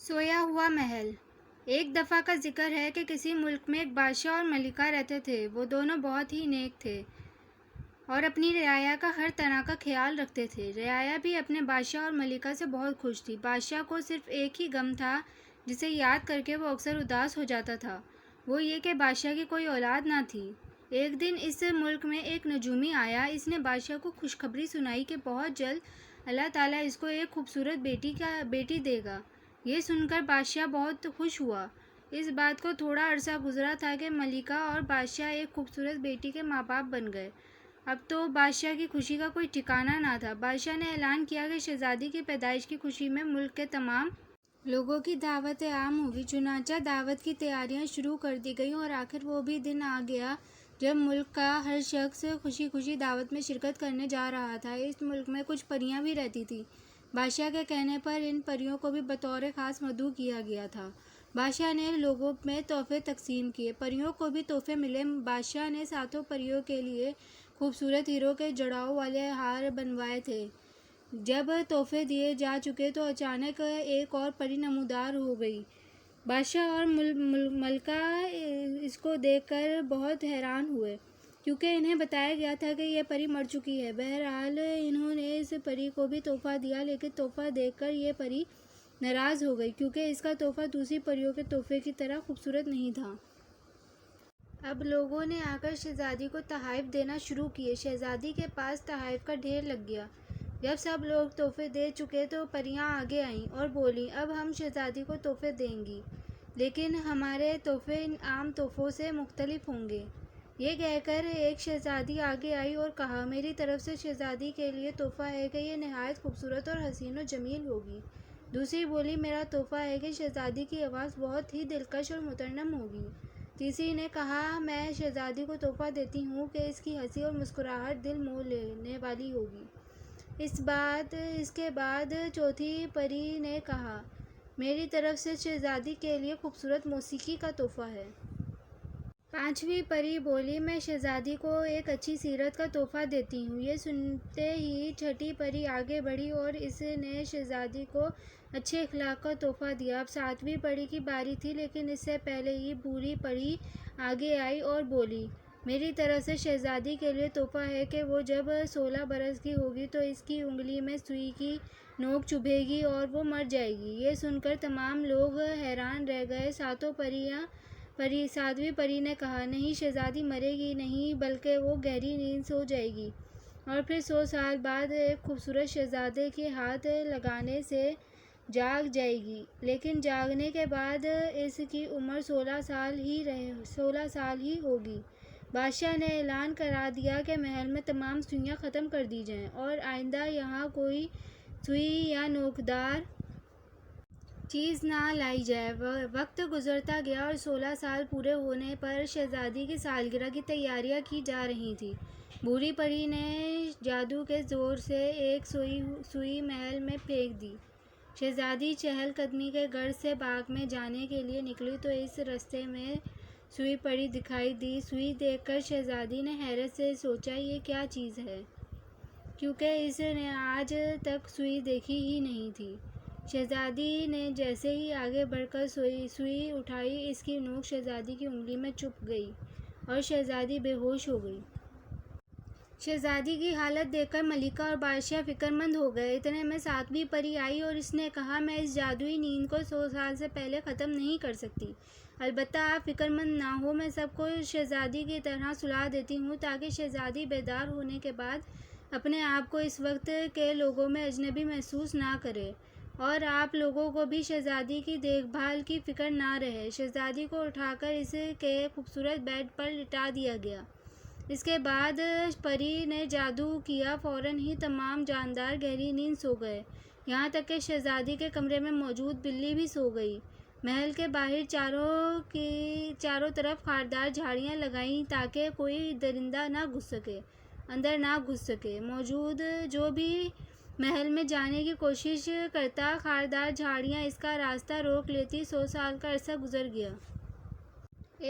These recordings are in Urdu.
سویا ہوا محل۔ ایک دفعہ کا ذکر ہے کہ کسی ملک میں ایک بادشاہ اور ملکہ رہتے تھے۔ وہ دونوں بہت ہی نیک تھے اور اپنی رعایا کا ہر طرح کا خیال رکھتے تھے۔ رعایا بھی اپنے بادشاہ اور ملکہ سے بہت خوش تھی۔ بادشاہ کو صرف ایک ہی غم تھا جسے یاد کر کے وہ اکثر اداس ہو جاتا تھا، وہ یہ کہ بادشاہ کی کوئی اولاد نہ تھی۔ ایک دن اس ملک میں ایک نجومی آیا۔ اس نے بادشاہ کو خوشخبری سنائی کہ بہت جلد اللہ تعالیٰ اس کو ایک خوبصورت بیٹی دے گا۔ یہ سن کر بادشاہ بہت خوش ہوا۔ اس بات کو تھوڑا عرصہ گزرا تھا کہ ملکہ اور بادشاہ ایک خوبصورت بیٹی کے ماں باپ بن گئے۔ اب تو بادشاہ کی خوشی کا کوئی ٹھکانہ نہ تھا۔ بادشاہ نے اعلان کیا کہ شہزادی کی پیدائش کی خوشی میں ملک کے تمام لوگوں کی دعوت عام ہوگی۔ چنانچہ دعوت کی تیاریاں شروع کر دی گئیں اور آخر وہ بھی دن آ گیا جب ملک کا ہر شخص خوشی خوشی دعوت میں شرکت کرنے جا رہا تھا۔ اس ملک میں کچھ پریاں بھی رہتی تھیں۔ بادشاہ کے کہنے پر ان پریوں کو بھی بطور خاص مدعو کیا گیا تھا۔ بادشاہ نے لوگوں میں تحفے تقسیم کیے۔ پریوں کو بھی تحفے ملے۔ بادشاہ نے ساتوں پریوں کے لیے خوبصورت ہیروں کے جڑاؤ والے ہار بنوائے تھے۔ جب تحفے دیے جا چکے تو اچانک ایک اور پری نمودار ہو گئی۔ بادشاہ اور ملکہ اس کو دیکھ کر بہت حیران ہوئے، کیونکہ انہیں بتایا گیا تھا کہ یہ پری مر چکی ہے۔ بہرحال انہوں نے اس پری کو بھی تحفہ دیا، لیکن تحفہ دیکھ کر یہ پری ناراض ہو گئی، کیونکہ اس کا تحفہ دوسری پریوں کے تحفے کی طرح خوبصورت نہیں تھا۔ اب لوگوں نے آ کر شہزادی کو تحائف دینا شروع کیے۔ شہزادی کے پاس تحائف کا ڈھیر لگ گیا۔ جب سب لوگ تحفے دے چکے تو پریاں آگے آئیں اور بولیں، اب ہم شہزادی کو تحفے دیں گی، لیکن ہمارے تحفے عام تحفوں سے مختلف ہوں گے۔ یہ کہہ کر ایک شہزادی آگے آئی اور کہا، میری طرف سے شہزادی کے لیے تحفہ ہے کہ یہ نہایت خوبصورت اور حسین و جمیل ہوگی۔ دوسری بولی، میرا تحفہ ہے کہ شہزادی کی آواز بہت ہی دلکش اور مترنم ہوگی۔ تیسری نے کہا، میں شہزادی کو تحفہ دیتی ہوں کہ اس کی ہنسی اور مسکراہٹ دل موہ لینے والی ہوگی۔ اس کے بعد چوتھی پری نے کہا، میری طرف سے شہزادی کے لیے خوبصورت موسیقی کا تحفہ ہے۔ پانچویں پری بولی، میں شہزادی کو ایک اچھی سیرت کا تحفہ دیتی ہوں۔ یہ سنتے ہی چھٹی پری آگے بڑھی اور اس نے شہزادی کو اچھے اخلاق کا تحفہ دیا۔ اب ساتویں پری کی باری تھی، لیکن اس سے پہلے ہی بوڑھی پری آگے آئی اور بولی، میری طرف سے شہزادی کے لیے تحفہ ہے کہ وہ جب 16 برس کی ہوگی تو اس کی انگلی میں سوئی کی نوک چبھے گی اور وہ مر جائے گی۔ یہ سن کر تمام لوگ حیران رہ گئے۔ ساتویں پری نے کہا، نہیں، شہزادی مرے گی نہیں، بلکہ وہ گہری نیند سو جائے گی اور پھر 100 سال بعد ایک خوبصورت شہزادے کے ہاتھ لگانے سے جاگ جائے گی، لیکن جاگنے کے بعد اس کی عمر 16 سال ہی ہوگی۔ بادشاہ نے اعلان کرا دیا کہ محل میں تمام سوئیاں ختم کر دی جائیں اور آئندہ یہاں کوئی سوئی یا نوکدار چیز نہ لائی جائے۔ وقت گزرتا گیا اور 16 سال پورے ہونے پر شہزادی کی سالگرہ کی تیاریاں کی جا رہی تھیں۔ بوڑھی پری نے جادو کے زور سے ایک سوئی محل میں پھینک دی۔ شہزادی چہل قدمی کے غرض سے باغ میں جانے کے لیے نکلی تو اس رستے میں سوئی پڑی دکھائی دی۔ سوئی دیکھ کر شہزادی نے حیرت سے سوچا، یہ کیا چیز ہے، کیونکہ اس نے آج تک سوئی دیکھی ہی نہیں تھی۔ شہزادی نے جیسے ہی آگے بڑھ کر سوئی اٹھائی، اس کی نوک شہزادی کی انگلی میں چبھ گئی اور شہزادی بے ہوش ہو گئی۔ شہزادی کی حالت دیکھ کر ملکہ اور بادشاہ فکر مند ہو گئے۔ اتنے میں ساتویں پری آئی اور اس نے کہا، میں اس جادوئی نیند کو 100 سال سے پہلے ختم نہیں کر سکتی، البتہ آپ فکر مند نہ ہو، میں سب کو شہزادی کی طرح سلا دیتی ہوں تاکہ شہزادی بیدار ہونے کے بعد اپنے آپ کو اس وقت کے لوگوں میں اجنبی محسوس نہ کرے اور آپ لوگوں کو بھی شہزادی کی دیکھ بھال کی فکر نہ رہے۔ شہزادی کو اٹھا کر اس کے خوبصورت بیڈ پر لٹا دیا گیا۔ اس کے بعد پری نے جادو کیا، فوراً ہی تمام جاندار گہری نیند سو گئے، یہاں تک کہ شہزادی کے کمرے میں موجود بلی بھی سو گئی۔ محل کے باہر چاروں طرف خاردار جھاڑیاں لگائیں تاکہ کوئی درندہ اندر نہ گھس سکے۔ موجود جو بھی محل میں جانے کی کوشش کرتا، خاردار جھاڑیاں اس کا راستہ روک لیتی۔ 100 سال کا عرصہ گزر گیا۔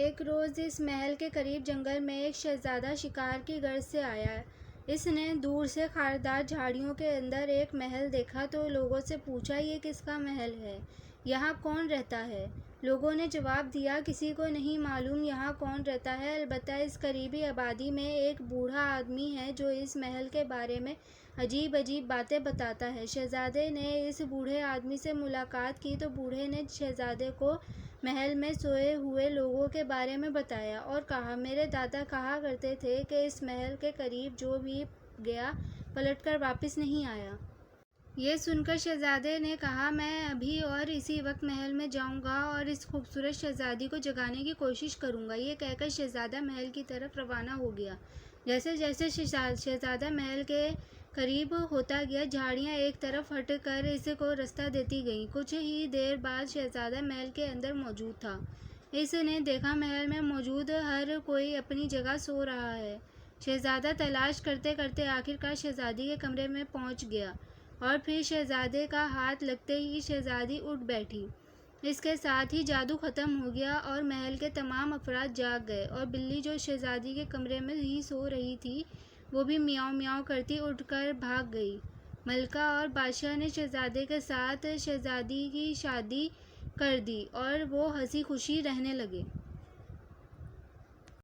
ایک روز اس محل کے قریب جنگل میں ایک شہزادہ شکار کی غرض سے آیا۔ اس نے دور سے خاردار جھاڑیوں کے اندر ایک محل دیکھا تو لوگوں سے پوچھا، یہ کس کا محل ہے؟ یہاں کون رہتا ہے؟ لوگوں نے جواب دیا، کسی کو نہیں معلوم یہاں کون رہتا ہے، البتہ اس قریبی آبادی میں ایک بوڑھا آدمی ہے جو اس محل کے بارے میں عجیب عجیب باتیں بتاتا ہے۔ شہزادے نے اس بوڑھے آدمی سے ملاقات کی تو بوڑھے نے شہزادے کو محل میں سوئے ہوئے لوگوں کے بارے میں بتایا اور کہا، میرے دادا کہا کرتے تھے کہ اس محل کے قریب جو بھی گیا پلٹ کر واپس نہیں آیا۔ یہ سن کر شہزادے نے کہا، میں ابھی اور اسی وقت محل میں جاؤں گا اور اس خوبصورت شہزادی کو جگانے کی کوشش کروں گا۔ یہ کہہ کر شہزادہ محل کی طرف روانہ ہو گیا۔ جیسے جیسے شہزادہ محل کے قریب ہوتا گیا، جھاڑیاں ایک طرف ہٹ کر اس کو رستہ دیتی گئیں۔ کچھ ہی دیر بعد شہزادہ محل کے اندر موجود تھا۔ اس نے دیکھا محل میں موجود ہر کوئی اپنی جگہ سو رہا ہے۔ شہزادہ تلاش کرتے کرتے آخرکار شہزادی کے کمرے میں پہنچ گیا اور پھر شہزادے کا ہاتھ لگتے ہی شہزادی اٹھ بیٹھی۔ اس کے ساتھ ہی جادو ختم ہو گیا اور محل کے تمام افراد جاگ گئے اور بلی جو شہزادی کے کمرے میں ہی سو رہی تھی وہ بھی میاؤں میاؤں کرتی اٹھ کر بھاگ گئی۔ ملکہ اور بادشاہ نے شہزادے کے ساتھ شہزادی کی شادی کر دی اور وہ ہنسی خوشی رہنے لگے۔